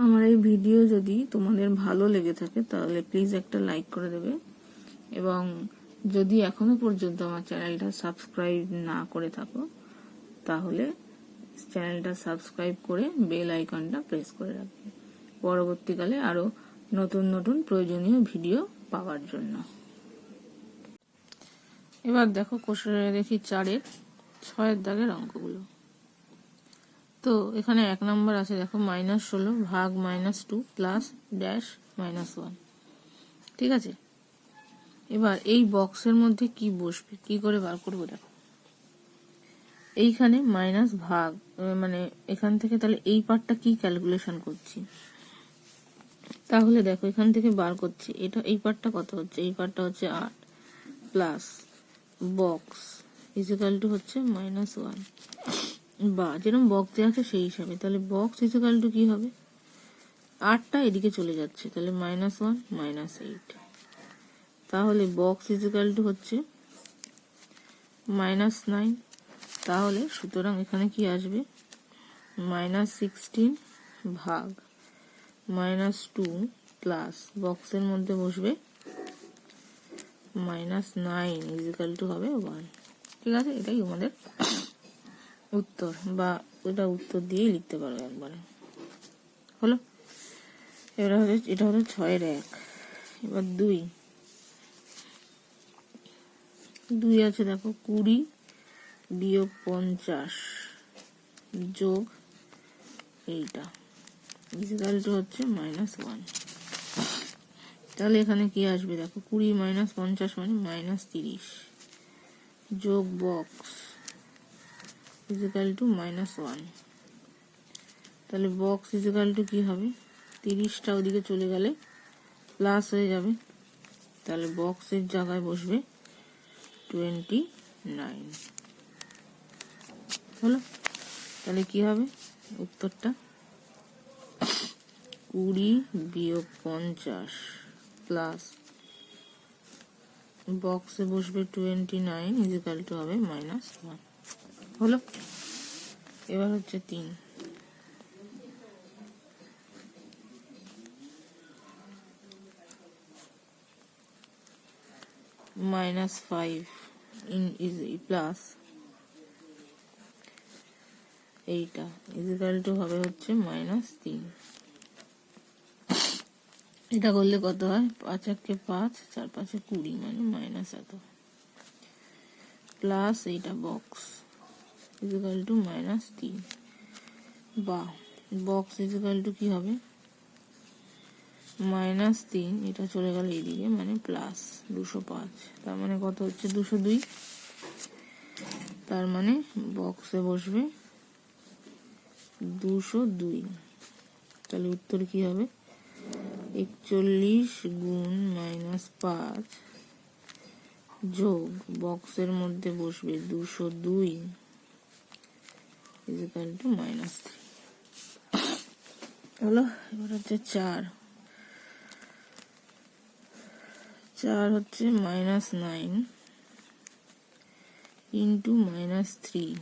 আমার এই ভিডিও যদি তোমাদের ভালো লেগে থাকে তাহলে প্লিজ একটা লাইক করে দেবে, এবং যদি এখনো পর্যন্ত আমার চ্যানেলটা সাবস্ক্রাইব না করে থাকো তাহলে চ্যানেলটা সাবস্ক্রাইব করে বেল আইকনটা প্রেস করে রাখবে পরবর্তীকালে আরো নতুন নতুন প্রয়োজনীয় ভিডিও পাওয়ার জন্য। এবার দেখো কোষে দেখি 4-এর 6-এর দাগের অঙ্কগুলো। তো এখানে 1 নম্বর আছে দেখো -16 ভাগ -2 প্লাস ড্যাশ -1, ঠিক আছে। এবার এই বক্সের মধ্যে কি বসবে, কি করে বার করবো দেখো। এইখানে মাইনাস ভাগ, মানে এখান থেকে তাহলে এই পার্টটা কি ক্যালকুলেশন করছি, তাহলে দেখো এখান থেকে বার করছি এটা, এই পার্টটা কত হচ্ছে, এই পার্টটা হচ্ছে 8 প্লাস বক্স ইজিক্যাল টু হচ্ছে -1, বা যেরকম বক্সে আছে সেই হিসাবে। তাহলে বক্স ইজিক্যাল টু কি হবে, 8টা এদিকে চলে যাচ্ছে, তাহলে -1 -8, তাহলে বক্স ইজিক্যাল টু হচ্ছে -9। তাহলে সুতরাং এখানে কি আসবে, -16 ভাগ -2 প্লাস বক্সের মধ্যে বসবে -9 ইজিক্যাল টু হবে 1, ঠিক আছে। এটাই আমাদের উত্তর, বা ওটা উত্তর দিয়েই লিখতে পারো একবারে, হলো। এবার এটা হলো 6-এর 1। এবার 2 আছে দেখো 20 বিয়োগ 50 যোগ এইটা ইজিক্যাল টু হচ্ছে -1। তাহলে এখানে কি আসবে দেখো, 20 - 50 মানে -30 যোগ বক্স ইজিক্যাল টু -1। তাহলে বক্স ইজিক্যাল টু কি হবে, 30টা ওদিকে চলে গেলে প্লাস হয়ে যাবে, তাহলে বক্সের জায়গায় বসবে 29, হলো। তাহলে কি হবে উত্তরটা, 20 বিয়োগ 50 প্লাস বক্সে বসবে 29 ইজিক্যাল টু হবে -1, হলো। এবার হচ্ছে 3। -5 প্লাস এইটা ইজিক্যাল টু হবে হচ্ছে -3। এটা করলে কত হয়, 5 × 5 4 × 5 = 20 মানে মাইনাস এত, প্লাস এইটা বক্স ইজিক্যাল টু -3, বা বক্স ইজিক্যাল টু কি হবে -3, এটা চলে গেল এইদিকে মানে প্লাস 205, তার মানে কত হচ্ছে 202, তার মানে বক্সে বসবে 202। তাহলে উত্তর কি হবে, 41 গুণ -5 যোগ বক্সের মধ্যে বসবে 202 ইজিক্যাল টু -3, হলো। এবার হচ্ছে 4 হচ্ছে -9 ইন্টু -3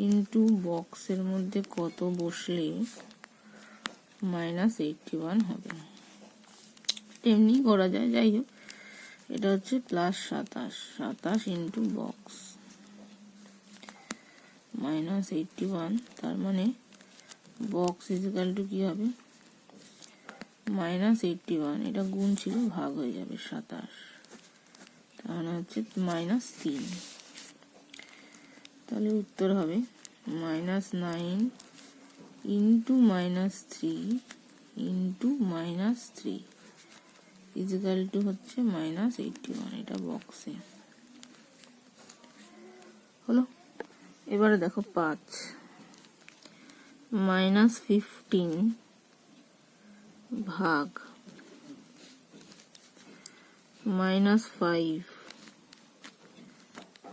ইন্টু বক্সের মধ্যে কত বসলে -81 হবে, এমনি করা যায়, যাই হোক। এটা হচ্ছে +27 ইন্টু বক্স -81, তার মানে বক্স ইজিক্যাল টু কি হবে -81, এটা গুণ ছিল ভাগ হয়ে যাবে 27, তাহলে হচ্ছে -3। তাহলে উত্তর হবে -9 ইন্টু -3 ইন্টু -3 ইজিক্যাল টু হচ্ছে -81, এটা বক্সে, হলো। এবারে দেখো 5 -15 ভাগ -5,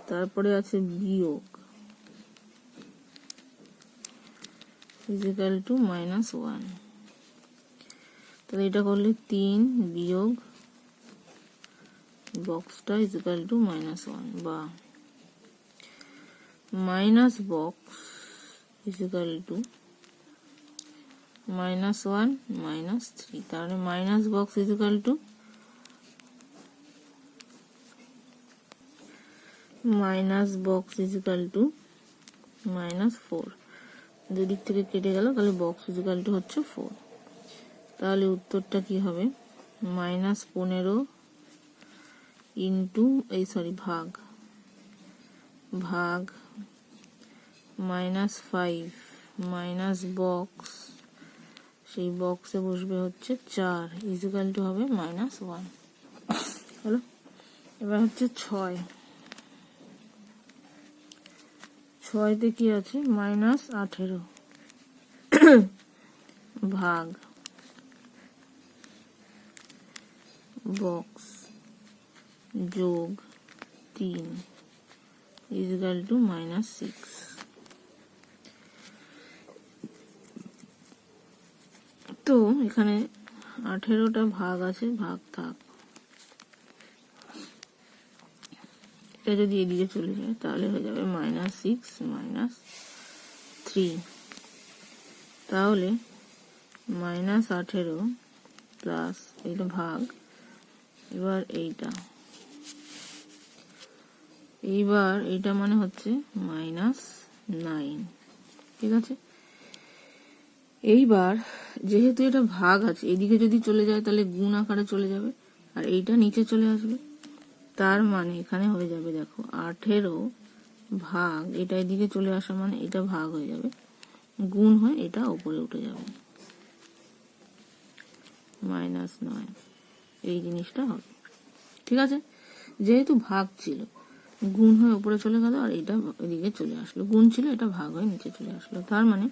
তারপরে আছে বিয়োগ ইজিক্যাল টু -1। তাহলে এটা করলে 3 বিয়োগ বক্সটা ইজিক্যাল টু -1, বা মাইনাস বক্স ইজিক্যাল টু -1 -3, তাহলে মাইনাস বক্স ইজিক্যাল টু -4, দুদিক থেকে কেটে গেল, তাহলে বক্স ইজিক্যাল টু হচ্ছে 4। তাহলে উত্তরটা কি হবে? -15 ইন্টু ভাগ -5 মাইনাস বক্স, সেই বক্সে বসবে হচ্ছে 4 ইজিক্যাল টু হবে -1 হলো। এবার হচ্ছে 6তে কি আছে? -18 ভাগ বক্স যোগ 3 ইজিক্যাল টু -6। তো এখানে 18টা ভাগ আছে, ভাগ থাক, এটা যদি এদিকে চলে যায় তাহলে হয়ে যাবে -6 -3, তাহলে -18 প্লাস এটা ভাগ, এবার এইটা মানে হচ্ছে -9, ঠিক আছে। এইবার যেহেতু এটা ভাগ আছে, এদিকে যদি চলে যায় তাহলে গুণ আকারে চলে যাবে, আর এইটা নিচে চলে আসবে, তার মানে এখানে হয়ে যাবে, দেখো 18 ভাগ, এটা এদিকে চলে আসা মানে এটা ভাগ হয়ে যাবে, গুণ হয় এটা উপরে উঠে যাবে, -9, এই জিনিসটা হবে, ঠিক আছে। যেহেতু ভাগ ছিল, গুণ হয়ে উপরে চলে গেল, আর এটা এদিকে চলে আসলো, গুণ ছিল, এটা ভাগ হয়ে নিচে চলে আসলো, তার মানে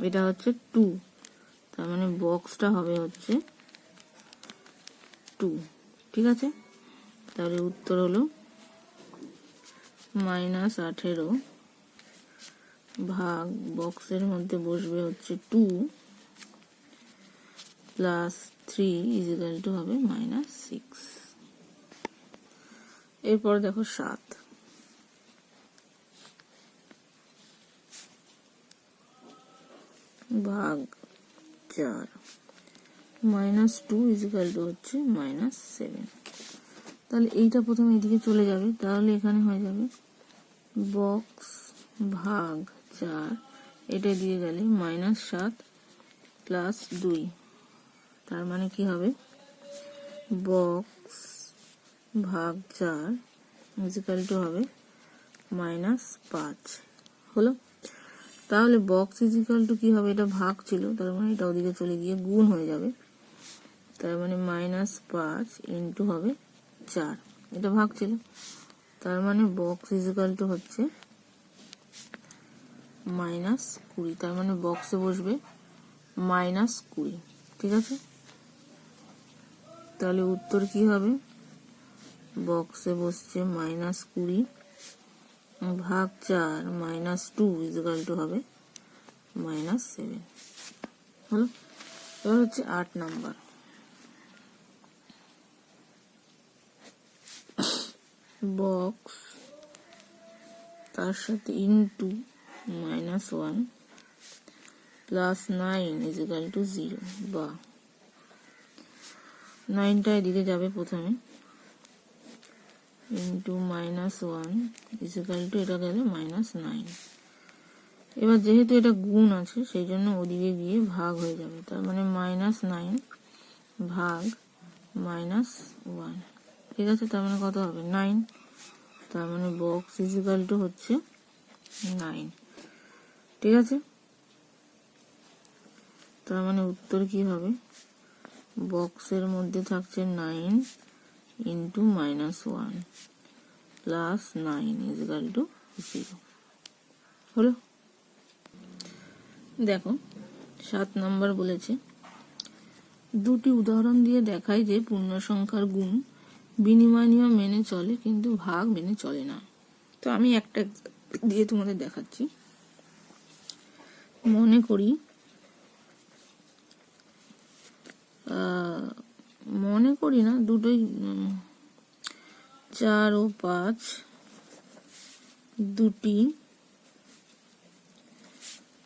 এটা হচ্ছে 2, তার মানে বক্সটা হবে হচ্ছে 2, ঠিক আছে। তাহলে উত্তর হলো -18 ভাগ বক্সের মধ্যে বসবে হচ্ছে 2 প্লাস 3 ইজিক্যাল টু হবে -6। এরপর দেখো 7, ভাগ 4 -2 ইজিক্যাল টু হচ্ছে -7। তাহলে এইটা প্রথমে এদিকে চলে যাবে, তাহলে এখানে হয়ে যাবে বক্স ভাগ 4, এটা দিয়ে গেলে -7 প্লাস 2, তার মানে কি হবে? বক্স ভাগ 4 ইজিক্যাল টু হবে -5 হলো। তাহলে বক্স ইজিক্যাল টু কি হবে? এটা ভাগ ছিল, তার মানে এটা ওদিকে চলে গিয়ে গুণ হয়ে যাবে, তার মানে -5 ইন্টু হবে 4, এটা ভাগ ছিল, তার মানে বক্স ইজিক্যাল টু হচ্ছে -20, তার মানে বক্সে বসবে -20, ঠিক আছে। তাহলে উত্তর কি হবে? বক্সে বসছে -20 ভাগ 4 -2 ইজিক্যাল টু হবে -7 হলো। এবার হচ্ছে 8 নাম্বার, বক্স তার সাথে ইন্টু -1 প্লাস 9 ইজিক্যাল টু 0, বা 9টা এদিকে যাবে প্রথমে, ইন্টু -1 ইজিক্যাল টু এটা গেলে -9। এবার যেহেতু এটা গুণ আছে সেই জন্য ওদিকে গিয়ে ভাগ হয়ে যাবে, তার মানে -9 ভাগ -1, ঠিক আছে। তার মানে কত হবে? 9, তার মানে বক্স ইজিক্যাল টু হচ্ছে 9, ঠিক আছে। তার মানে উত্তর কি হবে? বক্সের মধ্যে থাকছে 9 ইন্টু -1 প্লাস 9 ইজিক্যাল টু 0 হলো। দেখো 7 নাম্বার বলেছে, দুটি উদাহরণ দিয়ে দেখায় যে পূর্ণ সংখ্যার গুণ বিনিময় নিয়ম মেনে চলে কিন্তু ভাগ মেনে চলে না। তো আমি একটা দিয়ে তোমাদের দেখাচ্ছি। মনে করি না দুটোই 4 ও 5 দুটি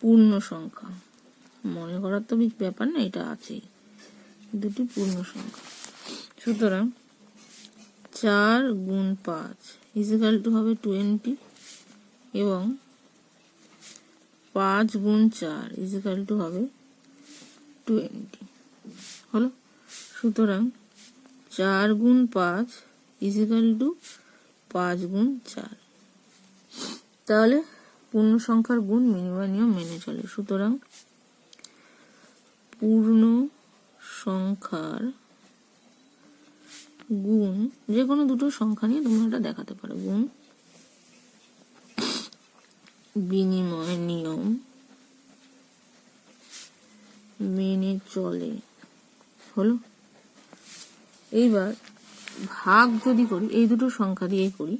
পূর্ণ সংখ্যা, মনে করার তো ব্যাপার না, এটা আছেই, দুটি পূর্ণ সংখ্যা। সুতরাং 4 গুণ 5 ইজিক্যাল টু হবে 20 এবং 5 গুণ 4 ইজিক্যাল টু হবে 20 হলো। সুতরাং 4 গুণ 5 ইজিক্যাল টু 5 গুণ 4। তাহলে পূর্ণ সংখ্যার গুণ মিনিমাম নিয়ম মেনে চলে। সুতরাং পূর্ণ সংখ্যার গুণ, যে কোনো দুটো সংখ্যা নিয়ে তোমরা এটা দেখাতে পারো, গুণ বিনিময় নিয়ম মেনে চলে হলো। এইবার ভাগ যদি করি, এই দুটো সংখ্যা দিয়ে করি,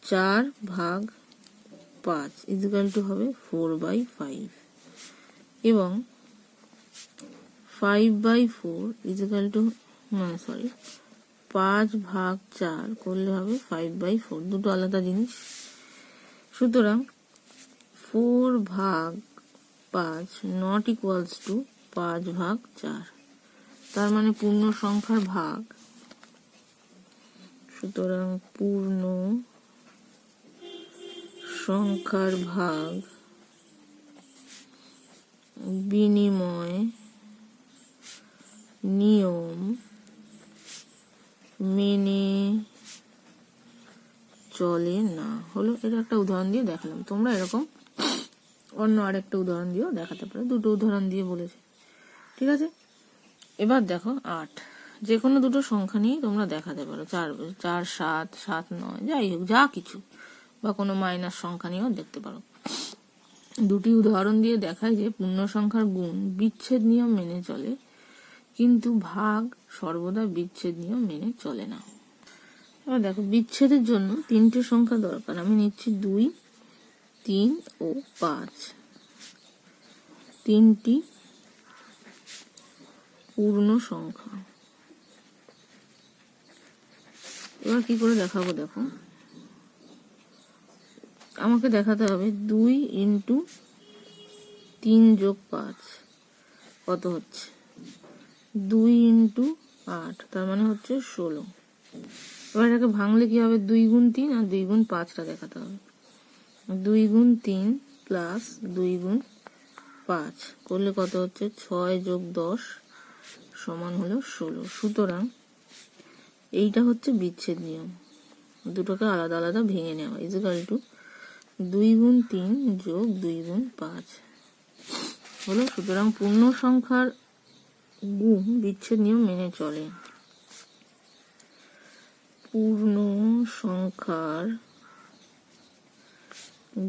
4 ভাগ 5 ইজিক্যাল টু হবে 4/5 এবং 5/4 ইজিক্যাল টু 5 ভাগ 4 করলে হবে 5/4, দুটো আলাদা জিনিস। সুতরাং 4 ভাগ 5 নট ইকুয়ালস টু 5 ভাগ 4, তার মানে পূর্ণ সংখ্যার ভাগ। সুতরাং পূর্ণ সংখ্যার ভাগ বিনিময় নিয়ম মেনে চলে না হলো। এটা একটা উদাহরণ দিয়ে দেখালাম, তোমরা এরকম অন্য আরেকটা উদাহরণ দিয়েও দেখাতে পারো, দুটো উদাহরণ দিয়ে বলেছে, ঠিক আছে। এবার দেখো 8, যে কোনো দুটো সংখ্যা নিয়ে তোমরা দেখাতে পারো, 4 7 7 9 যাই হোক, যা কিছু, বা কোনো মাইনাস সংখ্যা নিয়েও দেখতে পারো। দুটি উদাহরণ দিয়ে দেখায় যে পূর্ণ সংখ্যার গুণ বিচ্ছেদ নিয়ম মেনে চলে, কিন্তু ভাগ সর্বদা বিচ্ছেদ নিয়ম মেনে চলে না। এবার দেখো বিচ্ছেদের জন্য 3টে সংখ্যা দরকার, আমি নিচ্ছি 2, 3 ও 5, 3টি পূর্ণ সংখ্যা। এবার কি করে দেখাবো, দেখো আমাকে দেখাতে হবে 2 ইন্টু 3 যোগ 5 কত হচ্ছে, 2 ইন্টু 8 তার মানে হচ্ছে 16। এবার এটাকে ভাঙলে কি হবে, 2 গুণ 3 আর 2 গুণ 5টা দেখাতে হবে। 2 গুণ 3 প্লাস 2 গুণ 5 করলে কত হচ্ছে, 6 যোগ 10 সমান হলো 16। সুতরাং এইটা হচ্ছে বিচ্ছেদ নিয়ম, দুটোকে আলাদা আলাদা ভেঙে নেওয়া, ইজিক্যাল টু 2 গুণ 3 যোগ 2 গুণ 5 হলো। সুতরাং পূর্ণ সংখ্যার গুণ বিচ্ছেদ নিয়ম মেনে চলে। পূর্ণ সংখ্যার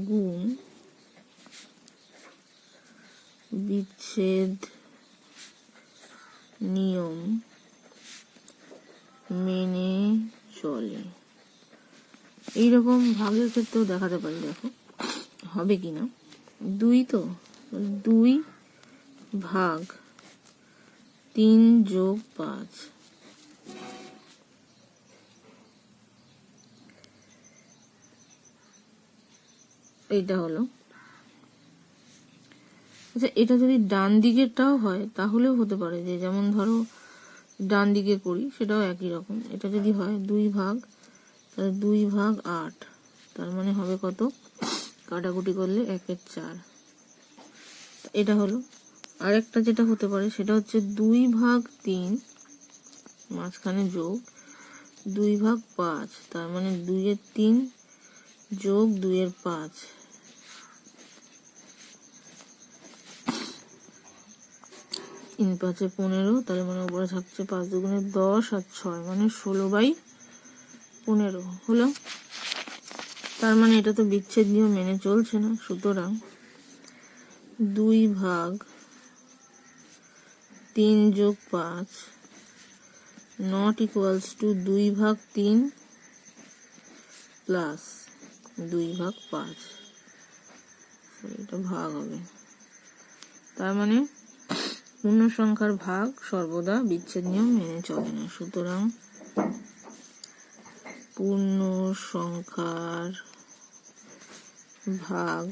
গুণ বিচ্ছেদ নিয়ম মেনে চলে। এইরকম ভাগের ক্ষেত্রেও দেখাতে পারি, দেখো হবে কিনা। 2 তো 2 ভাগ 3 যোগ 5, এইটা হলো। আচ্ছা, এটা যদি ডান দিকেরটাও হয় তাহলেও হতে পারে, যে যেমন ধরো ডান দিকে করি সেটাও একই রকম। এটা যদি হয় 2 ভাগ, তাহলে 2 ভাগ 8, তার মানে হবে কত, কাটাকুটি করলে 1 এর 4। এটা হলো। আরেকটা যেটা হতে পারে সেটা হচ্ছে 2 ভাগ 3 মাঝখানে যোগ 2 ভাগ 5, তার মানে 2 এর 3 যোগ 2 এর 5, 3 5 15, তাহলে মানে উপরে থাকছে 5 দুগুণে 10 আর 6 মানে 16/15 হলো। তার মানে এটা তো বিচ্ছেদ নিয়ম মেনে চলছে না। সুতরাং 2 ভাগ 3 যোগ 5 নট ইকুয়ালস টু 2 ভাগ 3 প্লাস 2 ভাগ 5, এটা ভাগ হবে। তার মানে পূর্ণ সংখ্যার ভাগ সর্বদা বিচ্ছেদ নিয়ম মেনে চলে না। সুতরাং পূর্ণ সংখ্যার ভাগ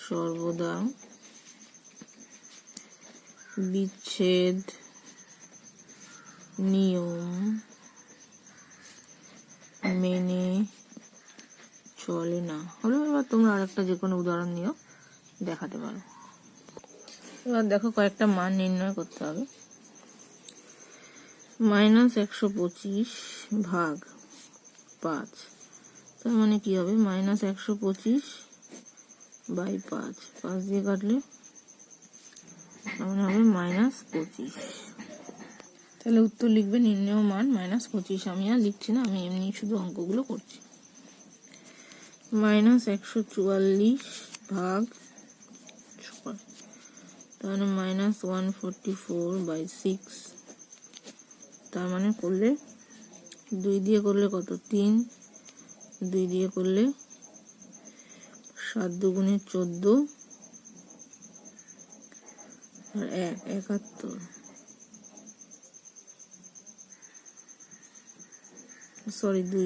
সর্বদা বিচ্ছেদ নিয়ম মেনে চলে না। হলো, এবার তোমরা আরেকটা যে কোনো উদাহরণ নিয়েও দেখাতে পারো। এবার দেখো কয়েকটা মান নির্ণয় করতে হবে। -125 ভাগ 5, তার মানে কি হবে? -125 বাই 5, 5 দিয়ে কাটলে তার মানে হবে -25। তাহলে উত্তর লিখবে নির্ণেয় মান -25। আমি আর লিখছি না, আমি এমনি শুধু অঙ্কগুলো করছি। -144 ভাগ 6, তাহলে -144 বাই 6, তার মানে করলে 2 দিয়ে করলে কত? 3, 2 দিয়ে করলে 7 দুগুণে 14 আর 1 71, সরি 2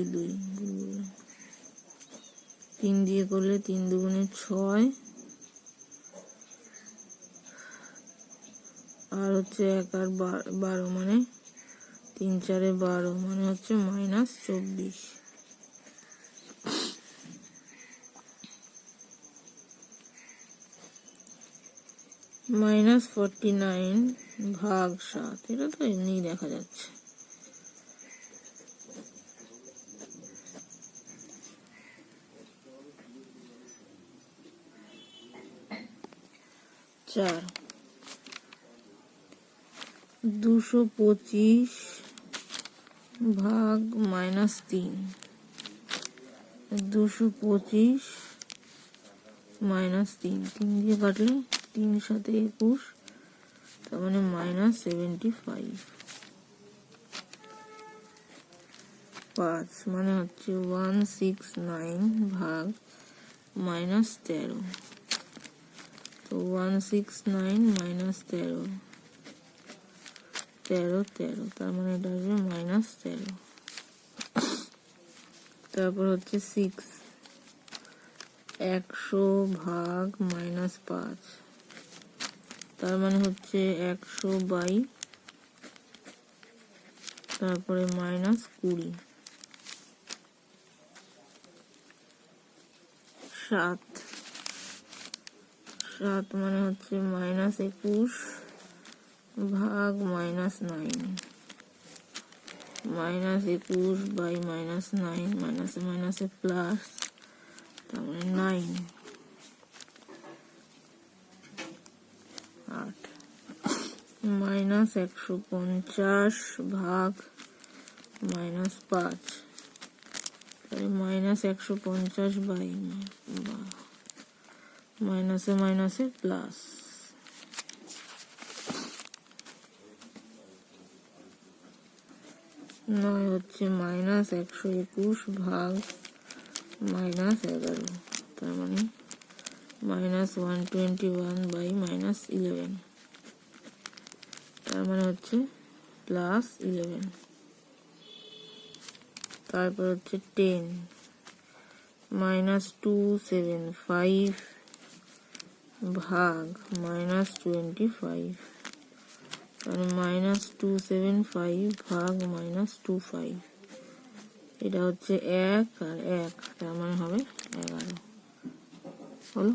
3 দিয়ে করলে 3 দুগুণে 6 আর হচ্ছে 1 আর 12, মানে 3 4 12, মানে হচ্ছে -24। -49 ভাগ 7, এটা তো এমনি দেখা যাচ্ছে। চার 225 ভাগ -3, 225 -3, 3 দিয়ে কাটলে 3 সাথে 21, তার মানে -75। 5 মানে হচ্ছে 169 ভাগ -13, তো 169 -13, 13, তার মানে এটা আসবে -13। তারপর হচ্ছে 6 100 ভাগ -5, তার মানে হচ্ছে 100 বাই, তারপরে -20। 7 মানে হচ্ছে -21 ভাগ -9, -21 বাই -9, মাইনাসে মাইনাসে প্লাস, তার মানে 9। 8 -150 ভাগ -5, তাহলে -150 বাই, মাইনাসে মাইনাসে প্লাস। 9 হচ্ছে -121 ভাগ -11, তার মানে -121 বাই -11, তার মানে হচ্ছে +11। তারপর হচ্ছে 10 -275 ভাগ -25, তাহলে -275 ভাগ -25, এটা হচ্ছে 1 আর 1, তার মানে হবে 11। হলো।